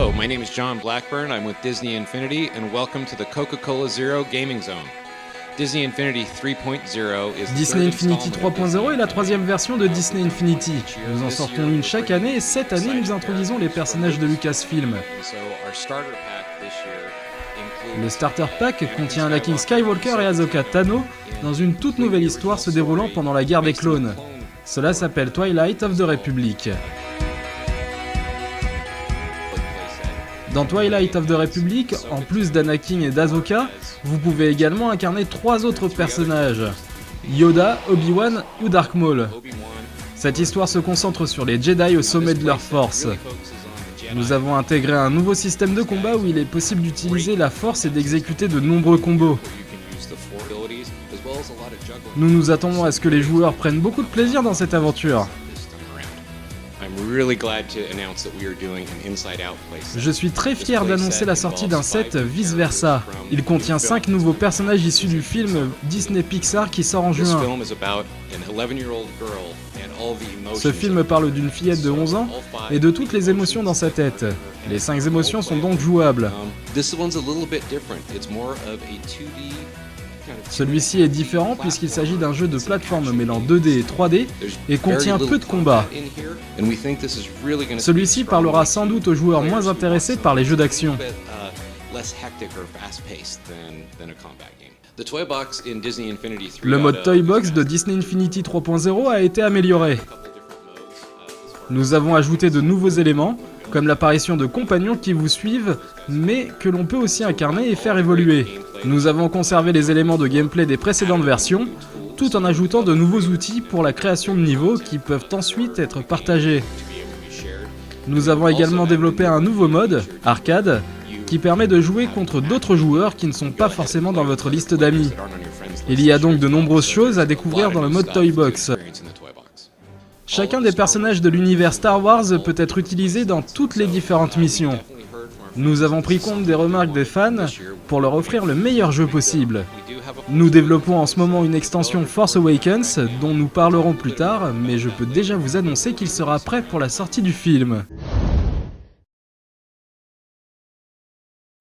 Hello, my name is John Blackburn. I'm with Disney Infinity, and welcome to the Coca-Cola Zero Gaming Zone. Disney Infinity 3.0 is Disney Infinity 3.0 est la troisième version de Disney Infinity. Nous en sortons une chaque année et cette année nous introduisons les personnages de Lucasfilm. Le Starter Pack contient Anakin Skywalker et Ahsoka Tano dans une toute nouvelle histoire se déroulant pendant la guerre des clones. Cela s'appelle Twilight of the Republic. Dans Twilight of the Republic, en plus d'Anakin et d'Ahsoka, vous pouvez également incarner 3 autres personnages, Yoda, Obi-Wan ou Dark Maul. Cette histoire se concentre sur les Jedi au sommet de leur force. Nous avons intégré un nouveau système de combat où il est possible d'utiliser la force et d'exécuter de nombreux combos. Nous nous attendons à ce que les joueurs prennent beaucoup de plaisir dans cette aventure. Je suis très fier d'annoncer la sortie d'un set Vice Versa. Il contient 5 nouveaux personnages issus du film Disney Pixar qui sort en juin. Ce film parle d'une fillette de 11 ans et de toutes les émotions dans sa tête. Les 5 émotions sont donc jouables. Celui-ci est différent puisqu'il s'agit d'un jeu de plateforme mêlant 2D et 3D et contient peu de combats. Celui-ci parlera sans doute aux joueurs moins intéressés par les jeux d'action. Le mode Toy Box de Disney Infinity 3.0 a été amélioré. Nous avons ajouté de nouveaux éléments, comme l'apparition de compagnons qui vous suivent, mais que l'on peut aussi incarner et faire évoluer. Nous avons conservé les éléments de gameplay des précédentes versions, tout en ajoutant de nouveaux outils pour la création de niveaux qui peuvent ensuite être partagés. Nous avons également développé un nouveau mode, Arcade, qui permet de jouer contre d'autres joueurs qui ne sont pas forcément dans votre liste d'amis. Il y a donc de nombreuses choses à découvrir dans le mode Toy Box. Chacun des personnages de l'univers Star Wars peut être utilisé dans toutes les différentes missions. Nous avons pris compte des remarques des fans pour leur offrir le meilleur jeu possible. Nous développons en ce moment une extension Force Awakens dont nous parlerons plus tard, mais je peux déjà vous annoncer qu'il sera prêt pour la sortie du film.